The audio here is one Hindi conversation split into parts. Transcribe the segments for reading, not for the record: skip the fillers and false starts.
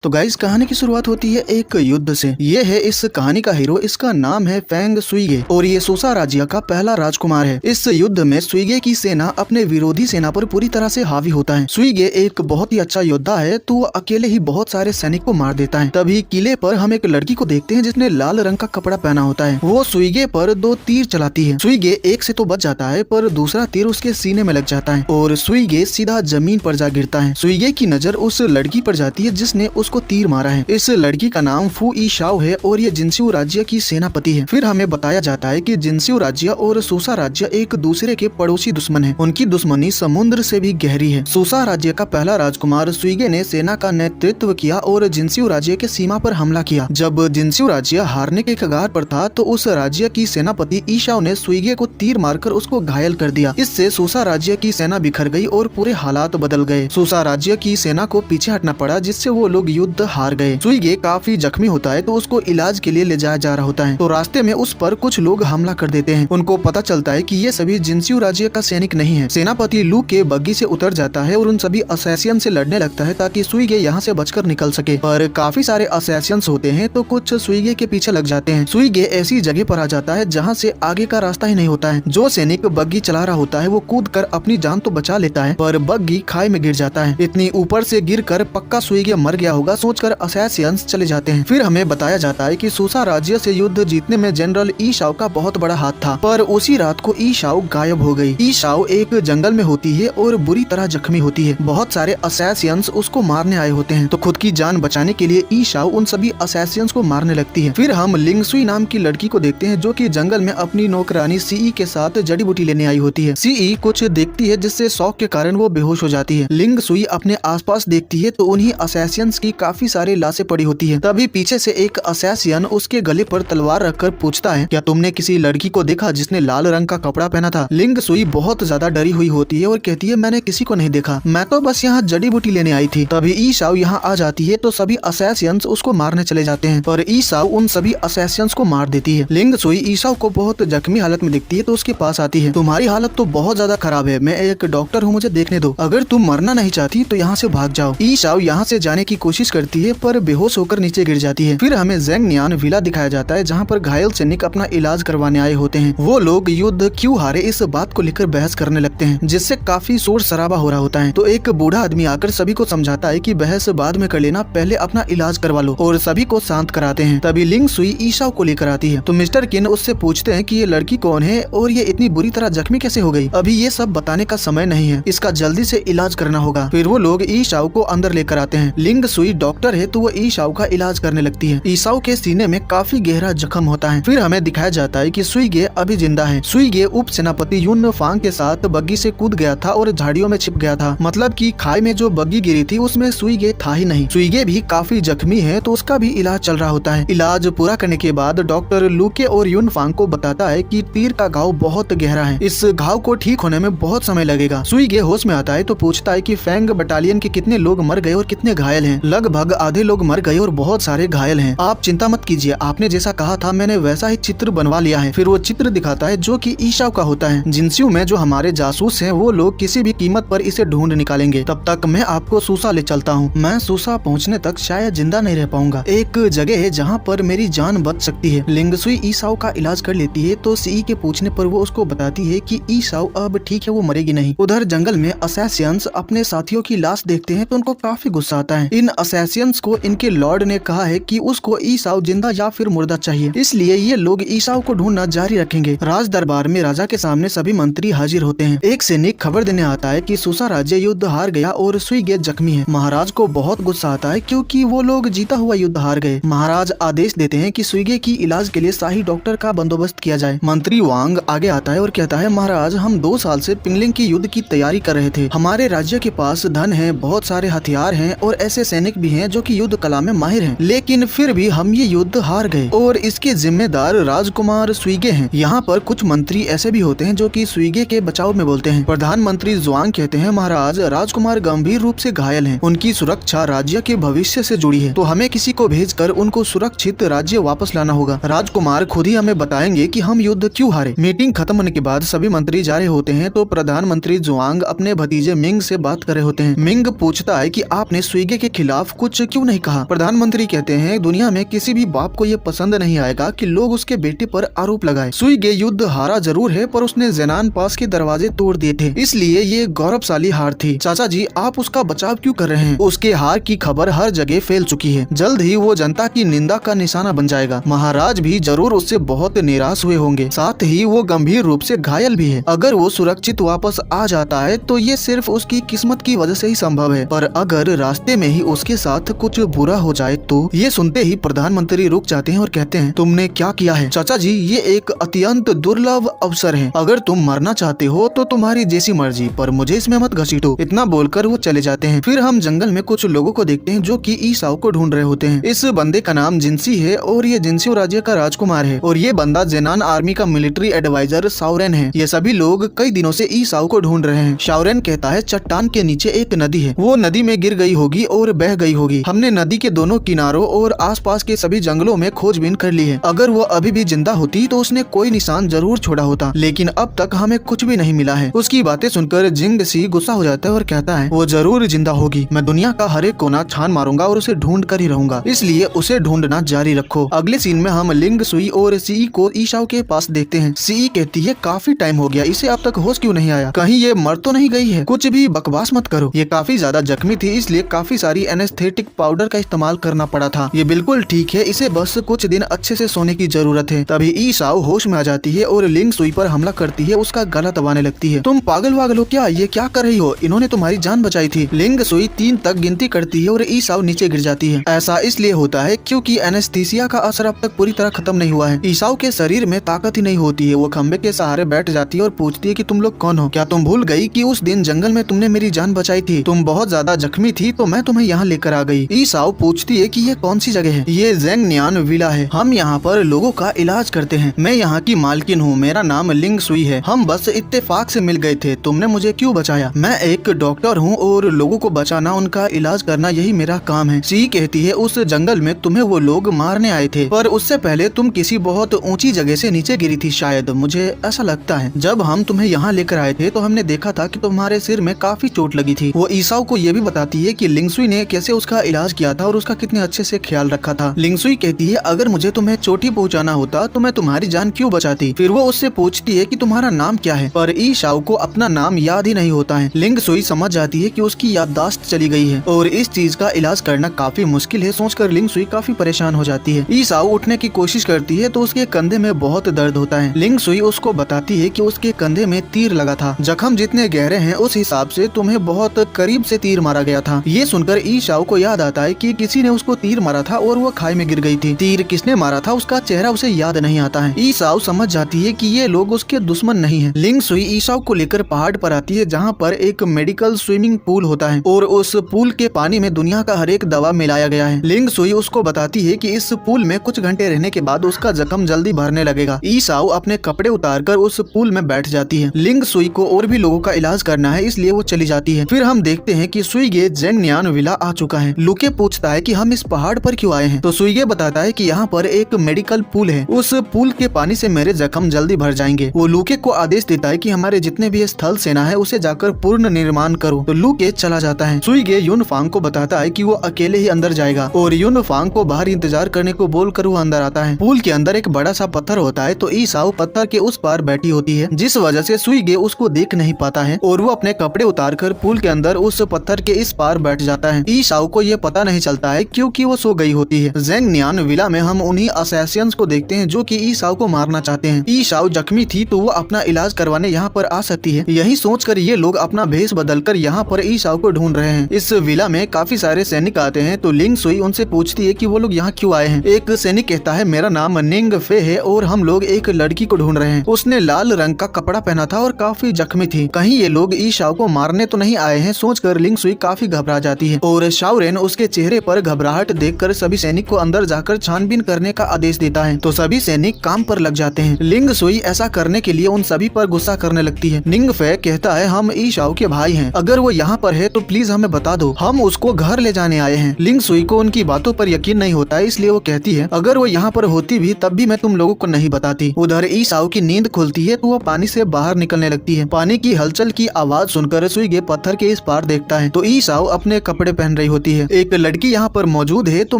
तो गाइस कहानी की शुरुआत होती है एक युद्ध से। ये है इस कहानी का हीरो, इसका नाम है फेंग शुइगे और ये सोसा राज्य का पहला राजकुमार है। इस युद्ध में शुइगे की सेना अपने विरोधी सेना पर पूरी तरह से हावी होता है। शुइगे एक बहुत ही अच्छा योद्धा है, तो वो अकेले ही बहुत सारे सैनिक को मार देता है। तभी किले पर हम एक लड़की को देखते हैं जिसने लाल रंग का कपड़ा पहना होता है। वो शुइगे पर 2 तीर चलाती है। शुइगे एक से तो बच जाता है, पर दूसरा तीर उसके सीने में लग जाता है और शुइगे सीधा जमीन पर जा गिरता है। शुइगे की नजर उस लड़की पर जाती है जिसने उसको तीर मारा है। इस लड़की का नाम फू ई शाओ है और ये जिनसियो राज्य की सेनापति है। फिर हमें बताया जाता है कि जिनसियो राज्य और सोसा राज्य एक दूसरे के पड़ोसी दुश्मन है। उनकी दुश्मनी समुद्र से भी गहरी है। सोसा राज्य का पहला राजकुमार शुइगे ने सेना का नेतृत्व किया और जिनसियो राज्य के सीमा पर हमला किया। जब जिनसियो राज्य हारने के कगार पर था तो उस राज्य की सेनापति ई शाओ ने शुइगे को तीर मारकर उसको घायल कर दिया। इससे सोसा राज्य की सेना बिखर गई और पूरे हालात बदल गए। सोसा राज्य की सेना को पीछे हटना पड़ा, जिससे वो लोग युद्ध हार गए। शुइगे काफी जख्मी होता है तो उसको इलाज के लिए ले जाया जा रहा होता है, तो रास्ते में उस पर कुछ लोग हमला कर देते हैं। उनको पता चलता है कि ये सभी जिनसियो राज्य का सैनिक नहीं है। सेनापति लू के बग्गी से उतर जाता है और उन सभी असैसियन से लड़ने लगता है ताकि शुइगे यहाँ से बचकर निकल सके। पर काफी सारे असैसियंस होते हैं तो कुछ शुइगे के पीछे लग जाते हैं। शुइगे ऐसी जगह पर आ जाता है जहाँ से आगे का रास्ता ही नहीं होता है। जो सैनिक बग्गी चला रहा होता है वो कूद कर अपनी जान तो बचा लेता है, पर बग्गी खाई में गिर जाता है। इतनी ऊपर से गिर कर पक्का शुइगे मर गया होगा सोचकर असैसियंस चले जाते हैं। फिर हमें बताया जाता है कि सोसा राज्य से युद्ध जीतने में जनरल ई शाओ का बहुत बड़ा हाथ था, पर उसी रात को ई शाओ गायब हो गई। ई शाओ एक जंगल में होती है और बुरी तरह जख्मी होती है। बहुत सारे असैसियंस उसको मारने आए होते हैं, तो खुद की जान बचाने के लिए ई शाओ उन सभी असैसियंस को मारने लगती है। फिर हम लिंग सुई नाम की लड़की को देखते हैं जो कि जंगल में अपनी नौकरानी सीई के साथ जड़ी बूटी लेने आई होती है। सीई कुछ देखती है जिससे शौक के कारण वो बेहोश हो जाती है। लिंग सुई अपने आसपास देखती है तो उन्हीं असैसियंस की काफी सारी लाशें पड़ी होती है। तभी पीछे से एक असैसियन उसके गले पर तलवार रखकर पूछता है, क्या तुमने किसी लड़की को देखा जिसने लाल रंग का कपड़ा पहना था? लिंग सुई बहुत ज्यादा डरी हुई होती है और कहती है, मैंने किसी को नहीं देखा, मैं तो बस यहाँ जड़ी बूटी लेने आई थी। तभी ई शाओ यहाँ आ जाती है तो सभी असैसियंस उसको मारने चले जाते हैं, पर ई शाओ उन सभी असैसियंस को मार देती है। लिंग सुई ई शाओ को बहुत जख्मी हालत में दिखती है तो उसके पास आती है। तुम्हारी हालत तो बहुत ज्यादा खराब है, मैं एक डॉक्टर हूँ, मुझे देखने दो। अगर तुम मरना नहीं चाहती तो यहाँ से भाग जाओ। ई शाओ यहाँ से जाने की कोशिश करती है पर बेहोश होकर नीचे गिर जाती है। फिर हमें ज़ेंग नियान विला दिखाया जाता है जहाँ पर घायल सैनिक अपना इलाज करवाने आए होते हैं। वो लोग युद्ध क्यों हारे इस बात को लेकर बहस करने लगते हैं, जिससे काफी शोर शराबा हो रहा होता है। तो एक बूढ़ा आदमी आकर सभी को समझाता है कि बहस बाद में कर लेना, पहले अपना इलाज करवा लो, और सभी को शांत कराते हैं। तभी लिंग सुई ई शाओ को लेकर आती है तो मिस्टर किन उससे पूछते हैं कि ये लड़की कौन है और ये इतनी बुरी तरह जख्मी कैसे हो गई। अभी ये सब बताने का समय नहीं है, इसका जल्दी से इलाज करना होगा। फिर वो लोग ई शाओ को अंदर लेकर आते हैं। लिंग सुई डॉक्टर है तो वो ई शाओ का इलाज करने लगती है। ई शाओ के सीने में काफी गहरा जख्म होता है। फिर हमें दिखाया जाता है कि शुइगे अभी जिंदा है। शुइगे उप सेनापति युन फांग के साथ बग्गी से कूद गया था और झाड़ियों में छिप गया था। मतलब कि खाई में जो बग्गी गिरी थी उसमें शुइगे था ही नहीं। शुइगे भी काफी जख्मी है तो उसका भी इलाज चल रहा होता है। इलाज पूरा करने के बाद डॉक्टर लूके और युन फांग को बताता है कि तीर का घाव बहुत गहरा है, इस घाव को ठीक होने में बहुत समय लगेगा। शुइगे होश में आता है तो पूछता है कि फेंग बटालियन के कितने लोग मर गए और कितने घायल हैं। लगभग आधे लोग मर गए और बहुत सारे घायल हैं। आप चिंता मत कीजिए, आपने जैसा कहा था मैंने वैसा ही चित्र बनवा लिया है। फिर वो चित्र दिखाता है जो कि ई शाओ का होता है। जिनसियो में जो हमारे जासूस हैं वो लोग किसी भी कीमत पर इसे ढूंढ निकालेंगे। तब तक मैं आपको सूसा ले चलता हूँ। मैं सूसा पहुँचने तक शायद जिंदा नहीं रह पाऊंगा। एक जगह है जहाँ पर मेरी जान बच सकती है। लिंग सुई ई शाओ का इलाज कर लेती है तो सीई के पूछने पर वो उसको बताती है कि ई शाओ अब ठीक है, वो मरेगी नहीं। उधर जंगल में असैसियंस अपने साथियों की लाश देखते हैं तो उनको काफी गुस्सा आता है। इन असैसियंस को इनके लॉर्ड ने कहा है कि उसको ई शाओ जिंदा या फिर मुर्दा चाहिए, इसलिए ये लोग ई शाओ को ढूंढना जारी रखेंगे। राज दरबार में राजा के सामने सभी मंत्री हाजिर होते हैं। एक सैनिक खबर देने आता है कि सोसा राज्य युद्ध हार गया और शुइगे जख्मी है। महाराज को बहुत गुस्सा आता है क्योंकि वो लोग जीता हुआ युद्ध हार गए। महाराज आदेश देते हैं कि शुइगे की इलाज के लिए शाही डॉक्टर का बंदोबस्त किया जाए। मंत्री वांग आगे आता है और कहता है, महाराज हम 2 साल से पिंगलिंग की युद्ध की तैयारी कर रहे थे। हमारे राज्य के पास धन है, बहुत सारे हथियार हैं और ऐसे सैनिक भी हैं जो कि युद्ध कला में माहिर हैं, लेकिन फिर भी हम ये युद्ध हार गए और इसके जिम्मेदार राजकुमार शुइगे हैं। यहाँ पर कुछ मंत्री ऐसे भी होते हैं जो कि शुइगे के बचाव में बोलते हैं। प्रधानमंत्री जुआंग कहते हैं, महाराज राजकुमार गंभीर रूप से घायल हैं, उनकी सुरक्षा राज्य के भविष्य से जुड़ी है, तो हमें किसी को भेजकर उनको सुरक्षित राज्य वापस लाना होगा। राजकुमार खुद ही हमें बताएंगे कि हम युद्ध क्यों हारे। मीटिंग खत्म होने के बाद सभी मंत्री जा रहे होते हैं तो प्रधानमंत्री जुआंग अपने भतीजे मिंग से बात कर रहे होते हैं। मिंग पूछता है कि आपने शुइगे के खिलाफ साफ कुछ क्यों नहीं कहा? प्रधानमंत्री कहते हैं दुनिया में किसी भी बाप को ये पसंद नहीं आएगा कि लोग उसके बेटे पर आरोप लगाए। सुइगे युद्ध हारा जरूर है पर उसने ज़ेनान पास के दरवाजे तोड़ दिए थे, इसलिए ये गौरवशाली हार थी। चाचा जी आप उसका बचाव क्यों कर रहे हैं? उसके हार की खबर हर जगह फैल चुकी है, जल्द ही वो जनता की निंदा का निशाना बन जाएगा। महाराज भी जरूर उससे बहुत निराश हुए होंगे, साथ ही वो गंभीर रूप से घायल भी है। अगर वो सुरक्षित वापस आ जाता है तो ये सिर्फ उसकी किस्मत की वजह से ही संभव है, पर अगर रास्ते में ही उसके साथ कुछ बुरा हो जाए तो। ये सुनते ही प्रधानमंत्री रुक जाते हैं और कहते हैं तुमने क्या किया है? चाचा जी ये एक अत्यंत दुर्लभ अवसर है, अगर तुम मरना चाहते हो तो तुम्हारी जैसी मर्जी, पर मुझे इसमें मत घसीटो। इतना बोलकर वो चले जाते हैं। फिर हम जंगल में कुछ लोगों को देखते हैं जो कि ईसाओ को ढूंढ रहे होते हैं। इस बंदे का नाम जिनसी है और ये जिनसियो राज्य का राजकुमार है, और ये बंदा ज़ेनान आर्मी का मिलिट्री एडवाइजर शाओरेन है। ये सभी लोग कई दिनों से ईसाओ को ढूंढ रहे हैं। शाओरेन कहता है चट्टान के नीचे एक नदी है, वो नदी में गिर गई होगी और बह गई होगी। हमने नदी के दोनों किनारों और आसपास के सभी जंगलों में खोजबीन कर ली है। अगर वो अभी भी जिंदा होती तो उसने कोई निशान जरूर छोड़ा होता, लेकिन अब तक हमें कुछ भी नहीं मिला है। उसकी बातें सुनकर जिंग सी गुस्सा हो जाता है और कहता है वो जरूर जिंदा होगी, मैं दुनिया का हर एक कोना छान मारूंगा और उसे ढूंढ कर ही रहूंगा, इसलिए उसे ढूंढना जारी रखो। अगले सीन में हम लिंग सुई और सी को ईसाओ के पास देखते हैं। सी कहती है काफी टाइम हो गया, इसे अब तक होश क्यों नहीं आया? कहीं ये मर तो नहीं गई है? कुछ भी बकवास मत करो। ये काफी ज्यादा जख्मी थी, इसलिए काफी सारी एनेस्थेटिक पाउडर का इस्तेमाल करना पड़ा था। ये बिल्कुल ठीक है, इसे बस कुछ दिन अच्छे से सोने की जरूरत है। तभी ईसाओ होश में आ जाती है और लिंग सुई पर हमला करती है, उसका गला दबाने लगती है। तुम पागल वागल हो क्या? ये क्या कर रही हो? इन्होंने तुम्हारी जान बचाई थी। लिंग सुई 3 तक गिनती करती है और ईसाओ नीचे गिर जाती है। ऐसा इसलिए होता है क्योंकि एनेस्थीसिया का असर अब तक पूरी तरह खत्म नहीं हुआ है। ईसाओ के शरीर में ताकत ही नहीं होती है। वो खंबे के सहारे बैठ जाती है और पूछती है कि तुम लोग कौन हो? क्या तुम भूल गई कि उस दिन जंगल में तुमने मेरी जान बचाई थी? तुम बहुत ज्यादा जख्मी थी तो मैं तुम्हें यहाँ लेकर आ गई। ईसाओ पूछती है कि ये कौन सी जगह है? ये ज़ेंगनियान विला है, हम यहाँ पर लोगों का इलाज करते हैं। मैं यहाँ की मालकिन हूँ, मेरा नाम लिंग सुई है। हम बस इत्तेफाक से मिल गए थे, तुमने मुझे क्यों बचाया? मैं एक डॉक्टर हूँ और लोगों को बचाना, उनका इलाज करना यही मेरा काम है। सी कहती है उस जंगल में तुम्हें वो लोग मारने आए थे, पर उससे पहले तुम किसी बहुत ऊंची जगह से नीचे गिरी थी शायद, मुझे ऐसा लगता है। जब हम तुम्हें यहाँ लेकर आए थे तो हमने देखा था कि तुम्हारे सिर में काफी चोट लगी थी। वो ईसाओ को ये भी बताती है कि लिंगसुई ने कैसे उसका इलाज किया था और उसका कितने अच्छे से ख्याल रखा था। लिंगसुई कहती है अगर मुझे तुम्हें चोटी पहुँचाना होता तो मैं तुम्हारी जान क्यों बचाती? फिर वो उससे पूछती है कि तुम्हारा नाम क्या है, पर ईसाओ को अपना नाम याद ही नहीं होता है। लिंगसुई समझ जाती है कि उसकी याददाश्त चली गई है और इस चीज का इलाज करना काफी मुश्किल है। सोचकर लिंगसुई काफी परेशान हो जाती है। ईसाओ उठने की कोशिश करती है तो उसके कंधे में बहुत दर्द होता है। लिंगसुई उसको बताती है कि उसके कंधे में तीर लगा था, जख्म जितने गहरे हैं उस हिसाब से तुम्हें बहुत करीब से तीर मारा गया था। ये सुनकर ईसाओ को याद आता है कि किसी ने उसको तीर मारा था और वो खाई में गिर गई थी। तीर किसने मारा था उसका चेहरा उसे याद नहीं आता है। ईसाओ समझ जाती है कि ये लोग उसके दुश्मन नहीं है। लिंगसुई ईसाओ को लेकर पहाड़ पर आती है जहाँ पर एक मेडिकल स्विमिंग पूल होता है और उस पूल के पानी में दुनिया का हर एक दवा मिलाया गया है। लिंगसुई उसको बताती है कि इस पूल में कुछ घंटे रहने के बाद उसका जख्म जल्दी भरने लगेगा। ईसाओ अपने कपड़े उतारकर उस पूल में बैठ जाती है। लिंगसुई को और भी लोगों का इलाज करना है, इसलिए वो चली जाती है। फिर हम देखते हैं कि सुइगे ज़ेंगनियान विला आ चुका है। लुके पूछता है कि हम इस पहाड़ पर क्यों आए हैं, तो सुइगे बताता है कि यहाँ पर एक मेडिकल पूल है, उस पूल के पानी से मेरे जख्म जल्दी भर जाएंगे। वो लुके को आदेश देता है कि हमारे जितने भी स्थल सेना है उसे जाकर पूर्ण निर्माण करो, तो लुके चला जाता है। सुइगे युनफांग को बताता है कि वो अकेले ही अंदर जाएगा और युनफांग को बाहर इंतजार करने को बोलकर वो अंदर आता है। पूल के अंदर एक बड़ा सा पत्थर होता है, तो ईसाओ पत्थर के उस पार बैठी होती है, जिस वजह से सुइगे उसको देख नहीं पाता है और वो अपने कपड़े उतारकर पूल के अंदर उस पत्थर के इस पार बैठ जाता है। ईसाओ को ये पता नहीं चलता है क्योंकि वो सो गई होती है। ज़ेंगनियान विला में हम उन्हीं असैसियंस को देखते हैं जो कि ईसाओ को मारना चाहते हैं। ईसाओ जख्मी थी तो वो अपना इलाज करवाने यहाँ पर आ सकती है। यही सोचकर ये लोग अपना भेष बदलकर यहाँ पर ईसाओ को ढूंढ रहे हैं। इस विला में काफी सारे सैनिक आते हैं, तो लिंगसुई उनसे पूछती है कि वो लोग यहाँ क्यों आए हैं। एक सैनिक कहता है मेरा नाम निंग फे है और हम लोग एक लड़की को ढूंढ रहे हैं। उसने लाल रंग का कपड़ा पहना था और काफी जख्मी थी। कहीं ये लोग ईसाओ को मारने तो नहीं आए हैं, सोचकर लिंगसुई काफी घबरा जाती है और शाओरेन उसके चेहरे पर घबराहट देखकर सभी सैनिक को अंदर जाकर छानबीन करने का आदेश देता है, तो सभी सैनिक काम पर लग जाते हैं। लिंगसुई ऐसा करने के लिए उन सभी पर गुस्सा करने लगती है। निंग फे कहता है हम ईसाओ के भाई हैं, अगर वो यहाँ पर है तो प्लीज हमें बता दो, हम उसको घर ले जाने आए हैं। लिंगसुई को उनकी बातों पर यकीन नहीं होता है, इसलिए वो कहती है अगर वो यहाँ पर होती भी तब भी मैं तुम लोगों को नहीं बताती। उधर ईसाओ की नींद खुलती है तो वो पानी से बाहर निकलने लगती है। पानी की हलचल की आवाज सुनकर सुइगे पत्थर के इस पार देखता है तो ईसाओ अपने कपड़े पहन रही होती होती है। एक लड़की यहाँ पर मौजूद है तो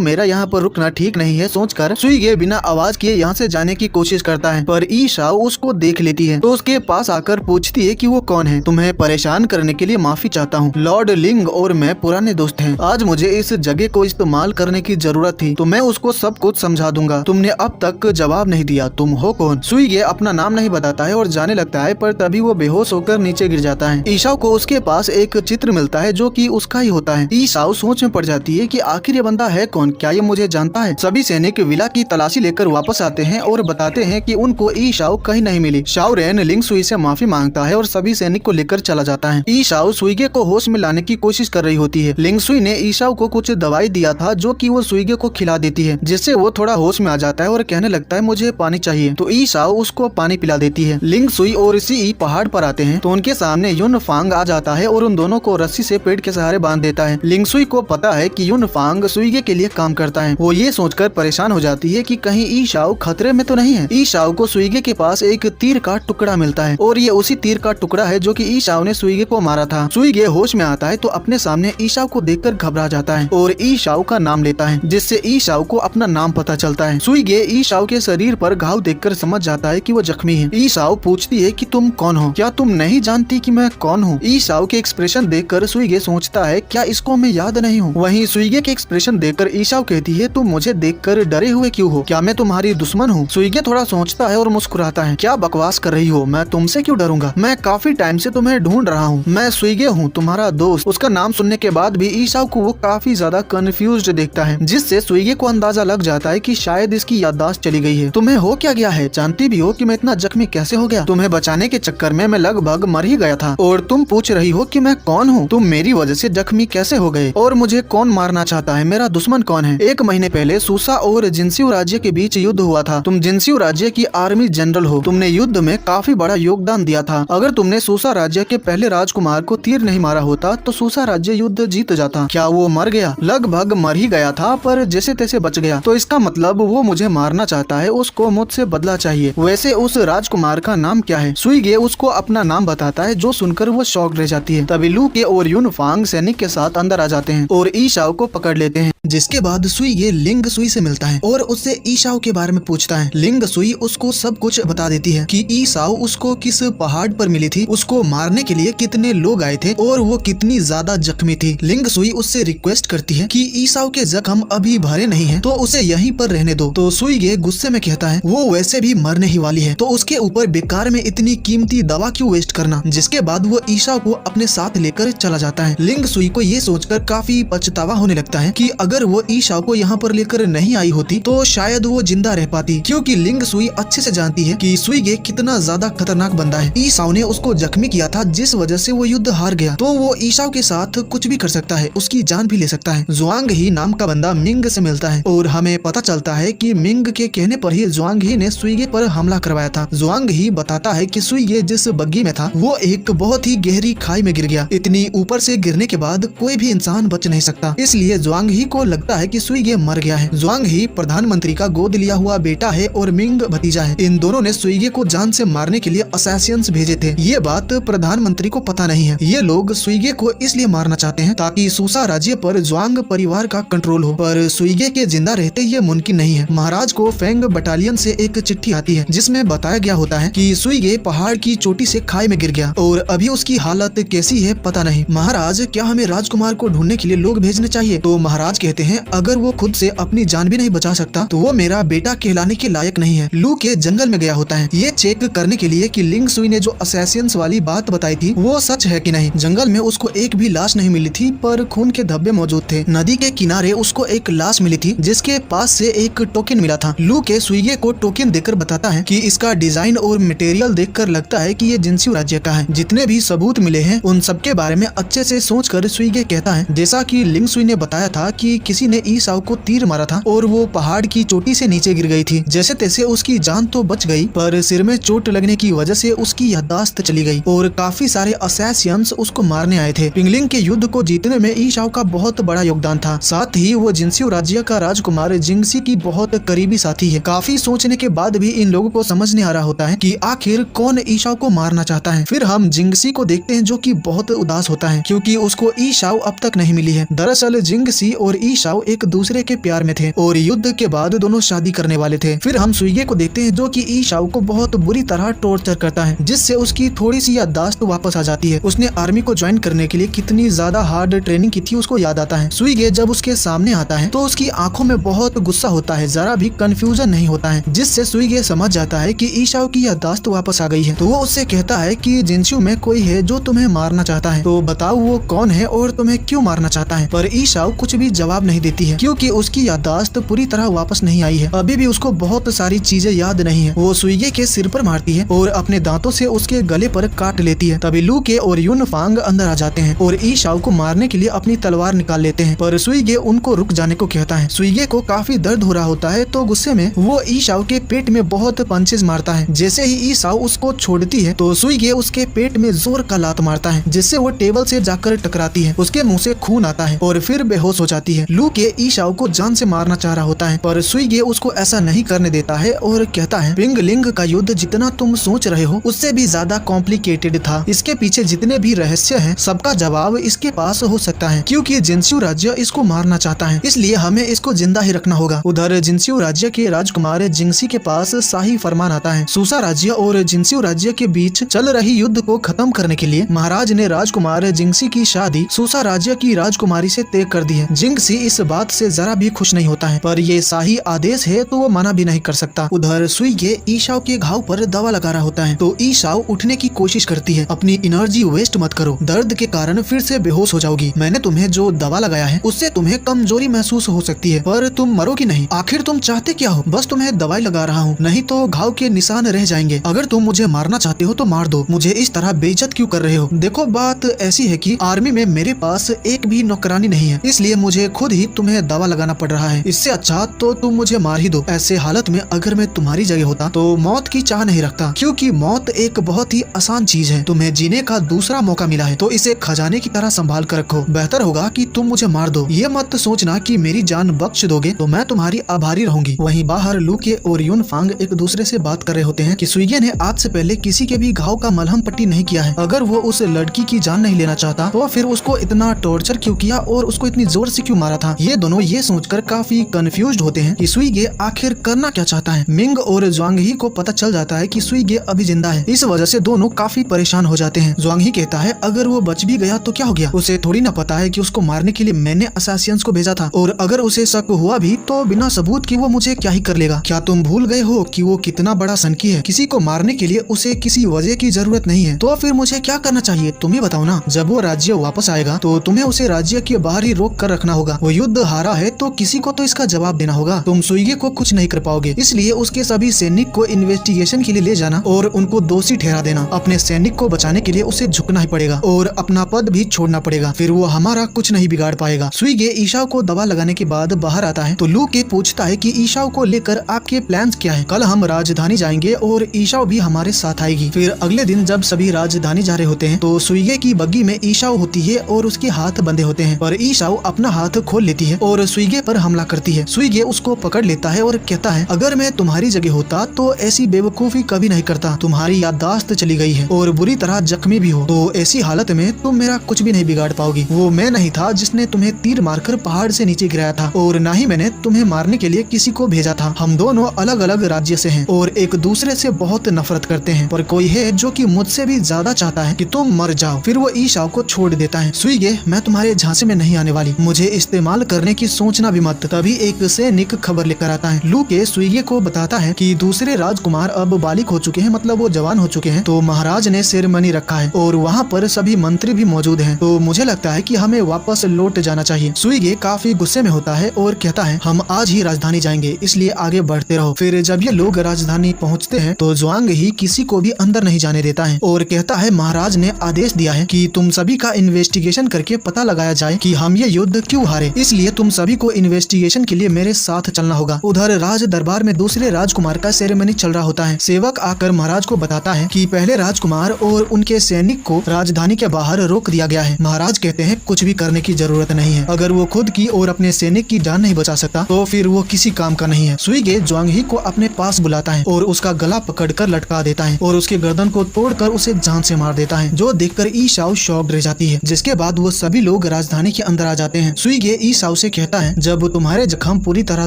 मेरा यहाँ पर रुकना ठीक नहीं है सोचकर सुइगे बिना आवाज किए यहाँ से जाने की कोशिश करता है, पर ई शाओ उसको देख लेती है तो उसके पास आकर पूछती है कि वो कौन है। तुम्हें परेशान करने के लिए माफी चाहता हूँ, लॉर्ड लिंग और मैं पुराने दोस्त हैं। आज मुझे इस जगह को इस्तेमाल करने की जरूरत थी तो मैं उसको सब कुछ समझा दूंगा। तुमने अब तक जवाब नहीं दिया, तुम हो कौन? सुइगे अपना नाम नहीं बताता है और जाने लगता है, पर तभी वो बेहोश होकर नीचे गिर जाता है। ई शाओ को उसके पास एक चित्र मिलता है जो कि उसका ही होता है। ई शाओ सोच में पड़ जाती है कि आखिर ये बंदा है कौन, क्या ये मुझे जानता है? सभी सैनिक विला की तलाशी लेकर वापस आते हैं और बताते हैं कि उनको ई शाओ कहीं नहीं मिली। शाओ रेन लिंग सुई से माफी मांगता है और सभी सैनिक को लेकर चला जाता है। ई शाओ सुइगे को होश में लाने की कोशिश कर रही होती है। लिंग सुई ने ई शाओ को कुछ दवाई दिया था जो कि वो सुइगे को खिला देती है, जिससे वो थोड़ा होश में आ जाता है और कहने लगता है मुझे पानी चाहिए, तो ई शाओ उसको पानी पिला देती है। लिंग सुई और सी पहाड़ पर आते हैं तो उनके सामने युन फांग आ जाता है और उन दोनों को रस्सी से पेड़ के सहारे बांध देता है। लिंग सुई को पता है कि युन फांग सुइगे के लिए काम करता है। वो ये सोचकर परेशान हो जाती है कि कहीं ई शाओ खतरे में तो नहीं है। ई शाओ को सुइगे के पास एक तीर का टुकड़ा मिलता है और ये उसी तीर का टुकड़ा है जो कि ई शाओ ने सुइगे को मारा था। सुइगे होश में आता है तो अपने सामने ई शाओ को देखकर घबरा जाता है और ई शाओ का नाम लेता है, जिससे ई शाओ को अपना नाम पता चलता है। सुइगे ई शाओ के शरीर पर घाव देखकर समझ जाता है कि वो जख्मी है। ई शाओ पूछती है कि तुम कौन हो, क्या तुम नहीं जानती कि मैं कौन हूँ? ई शाओ के एक्सप्रेशन देखकर सुइगे सोचता है क्या इसको मैं याद नहीं हूँ। वहीं सुइगे के एक्सप्रेशन देखकर ई शाओ कहती है तुम मुझे देखकर डरे हुए क्यों हो, क्या मैं तुम्हारी दुश्मन हूँ? सुइगे थोड़ा सोचता है और मुस्कुराता है, क्या बकवास कर रही हो, मैं तुमसे क्यों डरूंगा, मैं काफी टाइम से तुम्हें ढूंढ रहा हूँ, मैं सुइगे हूँ तुम्हारा दोस्त। उसका नाम सुनने के बाद भी ई शाओ को वो काफी ज्यादा कंफ्यूज्ड देखता है, जिससे सुइगे को अंदाजा लग जाता है कि शायद इसकी याददाश्त चली गई है। तुम्हें हो क्या गया है, जानती भी हो कि मैं इतना जख्मी कैसे हो गया? तुम्हें बचाने के चक्कर में मैं लगभग मर ही गया था और तुम पूछ रही हो कि मैं कौन हूँ? तुम मेरी वजह से जख्मी कैसे हो गए और मुझे कौन मारना चाहता है, मेरा दुश्मन कौन है? 1 महीने पहले सूसा और जिनसियो राज्य के बीच युद्ध हुआ था। तुम जिनसियो राज्य की आर्मी जनरल हो, तुमने युद्ध में काफी बड़ा योगदान दिया था। अगर तुमने सूसा राज्य के पहले राजकुमार को तीर नहीं मारा होता तो सूसा राज्य युद्ध जीत जाता। क्या वो मर गया? लगभग मर ही गया था, पर जैसे तैसे बच गया, तो इसका मतलब वो मुझे मारना चाहता है, उसको मुझसे बदला चाहिए। वैसे उस राजकुमार का नाम क्या है? सुइगे उसको अपना नाम बताता है, जो सुनकर वो शॉक रह जाती है। तभी लू के और युन फांग सैनिक के साथ अंदर आ जाते हैं और ई शाओ को पकड़ लेते हैं, जिसके बाद सुइगे लिंग सुई से मिलता है और उससे ई शाओ के बारे में पूछता है। लिंग सुई उसको सब कुछ बता देती है कि ई शाओ उसको किस पहाड़ पर मिली थी, उसको मारने के लिए कितने लोग आए थे और वो कितनी ज्यादा जख्मी थी। लिंग सुई उससे रिक्वेस्ट करती है कि ई शाओ के जख्म अभी भरे नहीं है तो उसे यहीं पर रहने दो। तो सुइगे गुस्से में कहता है वो वैसे भी मरने ही वाली है, तो उसके ऊपर बेकार में इतनी कीमती दवा क्यों वेस्ट करना। जिसके बाद वो ई शाओ को अपने साथ लेकर चला जाता है। लिंग सुई को ये सोचकर काफी पछतावा होने लगता है कि अगर वो ई शाओ को यहाँ पर लेकर नहीं आई होती तो शायद वो जिंदा रह पाती, क्योंकि लिंग सुई अच्छे से जानती है कि सुइगे कितना ज्यादा खतरनाक बंदा है। ई शाओ ने उसको जख्मी किया था, जिस वजह से वो युद्ध हार गया, तो वो ई शाओ के साथ कुछ भी कर सकता है, उसकी जान भी ले सकता है। जुआंग ही नाम का बंदा मिंग से मिलता है और हमें पता चलता है कि मिंग के कहने पर ही जुआंग ही ने सुइगे पर हमला करवाया था। जुआंग ही बताता है कि सुइगे जिस बग्गी में था वो एक बहुत ही गहरी खाई में गिर गया। इतनी ऊपर से गिरने के बाद कोई भी इंसान बच नहीं सकता, इसलिए जुआंग ही को लगता है कि सुइगे मर गया है। जुआंग ही प्रधानमंत्री का गोद लिया हुआ बेटा है और मिंग भतीजा है। इन दोनों ने सुइगे को जान से मारने के लिए असैसियंस भेजे थे। ये बात प्रधानमंत्री को पता नहीं है। ये लोग सुइगे को इसलिए मारना चाहते हैं ताकि सूसा राज्य पर जुआंग परिवार का कंट्रोल हो, पर सुइगे के जिंदा रहते ये मुमकिन नहीं है। महाराज को फेंग बटालियन से एक चिट्ठी आती है जिसमें बताया गया होता है कि सुइगे पहाड़ की चोटी से खाई में गिर गया और अभी उसकी हालत कैसी है पता नहीं। महाराज क्या हमें राजकुमार को ढूंढने के लिए लोग भेजने चाहिए? तो महाराज कहते हैं अगर वो खुद से अपनी जान भी नहीं बचा सकता तो वो मेरा बेटा कहलाने के लायक नहीं है। लू के जंगल में गया होता है ये चेक करने के लिए कि लिंग सुई ने जो असैसियंस वाली बात बताई थी वो सच है कि नहीं। जंगल में उसको एक भी लाश नहीं मिली थी, पर खून के धब्बे मौजूद थे। नदी के किनारे उसको एक लाश मिली थी जिसके पास से एक टोकन मिला था। लू के सुइगे को टोकन देकर बताता है कि इसका डिजाइन और मटेरियल देखकर लगता है कि ये जिनसियो राज्य का है। जितने भी सबूत मिले हैं उन सब के बारे में अच्छे से सोचकर सुइगे कहता है जैसा कि लिंग सुई ने बताया था कि किसी ने ई शाओ को तीर मारा था और वो पहाड़ की चोटी से नीचे गिर गई थी। जैसे तैसे उसकी जान तो बच गई, पर सिर में चोट लगने की वजह से उसकी याददाश्त चली गई और काफी सारे असैसियंस उसको मारने आए थे। पिंगलिंग के युद्ध को जीतने में ई शाओ का बहुत बड़ा योगदान था। साथ ही वो जिनसियो राज्य का राजकुमार जिंगसी की बहुत करीबी साथी है। काफी सोचने के बाद भी इन लोगों को समझ नहीं आ रहा होता है कि आखिर कौन ई शाओ को मारना चाहता है। फिर हम जिंगसी को देखते हैं जो कि बहुत उदास होता है क्योंकि उसको ई शाओ अब तक नहीं मिली मिली है। दरअसल जिंगसी और ई शाओ एक दूसरे के प्यार में थे और युद्ध के बाद दोनों शादी करने वाले थे। फिर हम सुइगे को देखते हैं जो कि ई शाओ को बहुत बुरी तरह टॉर्चर करता है, जिससे उसकी थोड़ी सी याददाश्त वापस आ जाती है। उसने आर्मी को ज्वाइन करने के लिए कितनी ज्यादा हार्ड ट्रेनिंग की थी उसको याद आता है। सुइगे जब उसके सामने आता है तो उसकी आंखों में बहुत गुस्सा होता है, जरा भी कंफ्यूजन नहीं होता है, जिससे सुइगे समझ जाता है कि ई शाओ की याददाश्त वापस आ गई है। तो वो उससे कहता है कि जिनशू में कोई है जो तुम्हें मारना चाहता है, तो बताओ वो कौन है और तुम्हें क्यों मारना चाहता है। पर ई शाओ कुछ भी जवाब नहीं देती है क्योंकि उसकी याददाश्त पूरी तरह वापस नहीं आई है। अभी भी उसको बहुत सारी चीजें याद नहीं है। वो सुइगे के सिर पर मारती है और अपने दांतों से उसके गले पर काट लेती है। तभी लू के और यून फांग अंदर आ जाते हैं और ई शाओ को मारने के लिए अपनी तलवार निकाल लेते हैं, पर सुइगे उनको रुक जाने को कहता है। सुइगे को काफी दर्द हो रहा होता है तो गुस्से में वो ई शाओ के पेट में बहुत पंचेस मारता है। जैसे ही ई शाओ उसको छोड़ती है तो सुइगे उसके पेट में जोर का लात मारता है, जिससे वो टेबल से जाकर टकराती है। उसके मुंह से खून आता है और फिर बेहोश हो जाती है। लू के ई शाओ को जान से मारना चाह रहा होता है, पर सुइगे उसको ऐसा नहीं करने देता है और कहता है पिंगलिंग का युद्ध जितना तुम सोच रहे हो उससे भी ज्यादा कॉम्प्लिकेटेड था। इसके पीछे जितने भी रहस्य हैं सबका जवाब इसके पास हो सकता है, क्योंकि जिनस्यू राज्य इसको मारना चाहता है, इसलिए हमें इसको जिंदा ही रखना होगा। उधर जिनस्यू राज्य के राजकुमार जिंगसी के पास शाही फरमान आता है। सूसा राज्य और जिनस्यू राज्य के बीच चल रही युद्ध को खत्म करने के लिए महाराज ने राजकुमार जिंगसी की शादी सूसा राज्य की राजकुमारी से तय कर दी है। जिंगसी इस बात से जरा भी खुश नहीं होता है, पर ये शाही आदेश है तो वो मना भी नहीं कर सकता। उधर सुइगे ई शाओ के घाव पर दवा लगा रहा होता है तो ई शाओ उठने की कोशिश करती है। अपनी एनर्जी वेस्ट मत करो, दर्द के कारण फिर से बेहोश हो जाओगी। मैंने तुम्हें जो दवा लगाया है उससे तुम्हें कमजोरी महसूस हो सकती है, पर तुम मरोगी नहीं। आखिर तुम चाहते क्या हो? बस तुम्हें दवाई लगा रहा हूँ, नहीं तो घाव के निशान रह जाएंगे। अगर तुम मुझे मारना चाहते हो तो मार दो, मुझे इस तरह बेइज्जत क्यों कर रहे हो? देखो बात ऐसी है कि आर्मी में मेरे पास एक भी नौकरानी नहीं है, इसलिए मुझे खुद ही तुम्हें दवा लगाना पड़ रहा है। इससे अच्छा तो तुम मुझे मार ही दो। ऐसे हालत में अगर मैं तुम्हारी जगह होता तो मौत की चाह नहीं रखता, क्योंकि मौत एक बहुत ही आसान चीज है। तुम्हें जीने का दूसरा मौका मिला है तो इसे खजाने की तरह संभाल कर रखो। बेहतर होगा कि तुम मुझे मार दो। ये मत सोचना कि मेरी जान बख्श दोगे तो मैं तुम्हारी आभारी रहूंगी। वहीं बाहर लू के और यून फांग एक दूसरे से बात कर रहे होते हैं कि सुइगे ने आज से पहले किसी के भी घाव का मलहम पट्टी नहीं किया है। अगर वो उस लड़की की जान नहीं लेना चाहता तो फिर उसको इतना टॉर्चर क्यों किया और उसको इतनी जोर से क्यों मारा था। ये दोनों ये सोचकर काफी कंफ्यूज्ड होते हैं कि सुइगे आखिर करना क्या चाहता है। मिंग और ज्वांगही को पता चल जाता है कि सुइगे अभी जिंदा है। इस वजह से दोनों काफी परेशान हो जाते हैं। ज्वांगही कहता है अगर वो बच भी गया तो क्या हो गया, उसे थोड़ी ना पता है कि उसको मारने के लिए मैंने असासियंस को भेजा था, और अगर उसे शक हुआ भी तो बिना सबूत कि वो मुझे क्या ही कर लेगा। क्या तुम भूल गए हो कि वो कितना बड़ा सनकी है? किसी को मारने के लिए उसे किसी वजह की जरूरत नहीं है। तो फिर मुझे क्या करना चाहिए तुम ही बताओ ना। जब वो राज्य वापस आएगा तो तुम्हें उसे राज्य के बाहर ही रोक कर रखना होगा। वो युद्ध हारा है तो किसी को तो इसका जवाब देना होगा। तुम सुइगे को कुछ नहीं कर पाओगे, इसलिए उसके सभी सैनिक को इन्वेस्टिगेशन के लिए ले जाना और उनको दोषी ठहरा देना। अपने सैनिक को बचाने के लिए उसे झुकना ही पड़ेगा और अपना पद भी छोड़ना पड़ेगा, फिर वो हमारा कुछ नहीं बिगाड़ पाएगा। सुइगे ई शाओ को दवा लगाने के बाद बाहर आता है तो लू के पूछता है कि ई शाओ को लेकर आपके प्लान्स क्या है? कल हम राजधानी जाएंगे और ई शाओ भी हमारे साथ आएगी। फिर अगले दिन जब सभी राजधानी जा रहे होते हैं तो सुइगे की बग्गी में ई शाओ होती है और उसके हाथ बंधे होते हैं, पर ई शाओ अपना हाथ खोल लेती है और सुइगे पर हमला करती है। सुइगे उसको पकड़ लेता है और कहता है अगर मैं तुम्हारी जगह होता तो ऐसी बेवकूफी कभी नहीं करता। तुम्हारी याददाश्त चली गई है और बुरी तरह जख्मी भी हो, तो ऐसी हालत में तुम मेरा कुछ भी नहीं बिगाड़ पाओगी। वो मैं नहीं था जिसने तुम्हें तीर मारकर पहाड़ से नीचे गिराया था, और न ही मैंने तुम्हें मारने के लिए किसी को भेजा था। हम दोनों अलग अलग राज्य से हैं और एक दूसरे से बहुत नफरत करते हैं, पर कोई है जो कि मुझसे भी ज्यादा चाहता है कि तुम मर जाओ। फिर वो ई शाओ को छोड़ देता है। सुइगे मैं तुम्हारे झांसे में नहीं आने वाली, मुझे इस्तेमाल करने की सोचना भी मत। तभी एक सैनिक खबर लेकर आता है। लू के सुइगे को बताता है कि दूसरे राजकुमार अब बालिग हो चुके हैं, मतलब वो जवान हो चुके हैं, तो महाराज ने सेरेमनी रखा है और वहाँ पर सभी मंत्री भी मौजूद हैं, तो मुझे लगता है कि हमें वापस लौट जाना चाहिए। सुइगे काफी गुस्से में होता है और कहता है हम आज ही राजधानी जाएंगे, इसलिए आगे बढ़ते रहो। फिर जब ये लोग राजधानी पहुँचते हैं तो ज्वांग ही किसी को भी अंदर नहीं जाने देता है और कहता है महाराज ने आदेश दिया है कि तुम सभी का इन्वेस्टिगेशन करके पता लगाया जाए कि हम ये युद्ध क्यों हारे, इसलिए तुम सभी को इन्वेस्टिगेशन के लिए मेरे साथ चलना होगा। उधर राज दरबार में दूसरे राजकुमार का सेरेमनी चल रहा होता है। सेवक आकर महाराज को बताता है कि पहले राजकुमार और उनके सैनिक को राजधानी के बाहर रोक दिया गया है। महाराज कहते हैं कुछ भी करने की जरूरत नहीं है, अगर वो खुद की और अपने सैनिक की जान नहीं बचा सकता तो फिर वो किसी काम का नहीं है। सुइगे ज्वांगही को अपने पास बुलाता है और उसका गला पकड़कर लटका देता है और उसके गर्दन को तोड़कर उसे जान से मार देता है, जो देखकर ई शाओ शॉक्ड रह जाती है। जिसके बाद वो सभी लोग राजधानी के अंदर आ जाते हैं। सुइगे ई साओ से कहता है, जब तुम्हारे जख्म पूरी तरह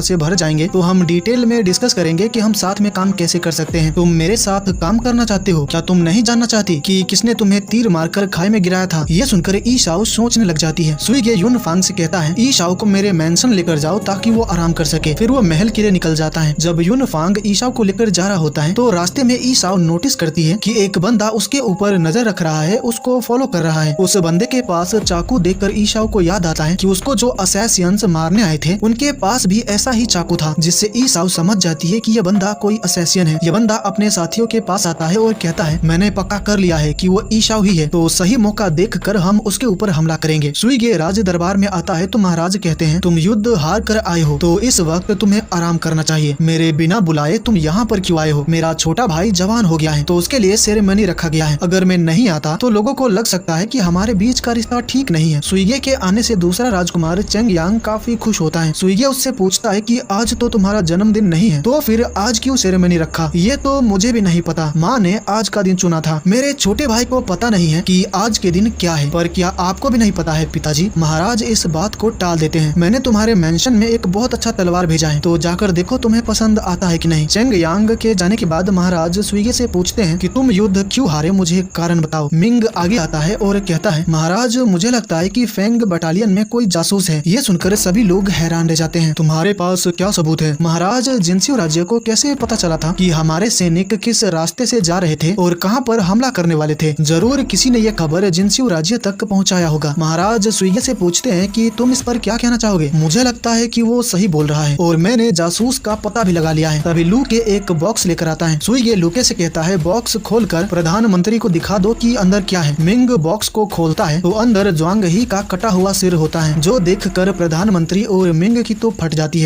से भर जाएंगे तो हम डिटेल में डिस्कस करेंगे कि हम साथ में काम कैसे कर सकते हैं। तुम मेरे साथ काम करना चाहते हो क्या? तुम नहीं जानना चाहती कि किसने तुम्हें तीर मारकर खाई में गिराया था? ये सुनकर ई साओ सोचने लग जाती है। सुइगे यून फांग से कहता है, ई साओ को मेरे मेंशन लेकर जाओ ताकि वो आराम कर सके। फिर वो महल के लिए निकल जाता है। जब यून फांग ई साओ को लेकर जा रहा होता है तो रास्ते में ई साओ नोटिस करती है कि एक बंदा उसके ऊपर नजर रख रहा है, उसको फॉलो कर रहा है। उस बंदे के पास चाकू देखकर ई साओ को याद आता है कि उसको जो असैसियंस मारने आए थे उनके पास भी ऐसा ही चाकू था, जिससे ई साओ समझ जाती है कि यह बंदा कोई असैसियन है। यह बंदा अपने साथियों के पास आता है और कहता है, मैंने पक्का कर लिया है कि वो ई साओ ही है, तो सही मौका देखकर हम उसके ऊपर हमला करेंगे। सुइगे राज दरबार में आता है तो महाराज कहते हैं, तुम युद्ध हार कर आए हो तो इस वक्त तुम्हें आराम करना चाहिए। मेरे बिना बुलाए तुम यहाँ पर क्यों आए हो? मेरा छोटा भाई जवान हो गया है तो उसके लिए सेरेमनी रखा गया है। अगर मैं नहीं आता तो लोगों को लग सकता है कि हमारे बीच का रिश्ता ठीक नहीं है। सुइगे के आने से दूसरा राजकुमार चेंग यांग काफी खुश होता है। सुइगे उससे पूछता है कि आज तो तुम्हारा जन्मदिन नहीं है, तो फिर आज क्यों सेरेमनी रखा? ये तो मुझे भी नहीं पता, माँ ने आज का दिन चुना था। मेरे छोटे भाई को पता नहीं है कि आज के दिन क्या है। पर क्या आपको भी नहीं पता है पिताजी? महाराज इस बात को टाल देते हैं। मैंने तुम्हारे मेंशन में एक बहुत अच्छा तलवार भेजा है, तो जाकर देखो तुम्हें पसंद आता है कि नहीं। चेंग यांग के जाने के बाद महाराज सुइगे से पूछते हैं कि तुम युद्ध क्यों हारे, मुझे कारण बताओ। मिंग आगे आता है और कहता है, महाराज मुझे लगता है कि फेंग बटालियन में कोई जासूस है। ये सुनकर सभी लोग हैरान रह जाते हैं। तुम्हारे पास क्या सबूत है? महाराज जिनसियो राज्य को कैसे पता चला था कि हमारे सैनिक किस रास्ते से जा रहे थे और कहां पर हमला करने वाले थे? जरूर किसी ने यह खबर जिनसियो राज्य तक पहुंचाया होगा। महाराज सुइगे से पूछते हैं कि तुम इस पर क्या कहना चाहोगे? मुझे लगता है कि वो सही बोल रहा है और मैंने जासूस का पता भी लगा लिया है। तभी लू के एक बॉक्स लेकर आता है। सुइगे लूके से कहता है, बॉक्स खोलकर प्रधानमंत्री को दिखा दो कि अंदर क्या है। मिंग बॉक्स को खोलता है तो अंदर ज्वांग ही का कटा हुआ सिर होता है, जो देखकर प्रधानमंत्री और मिंग की तो फट जाती है।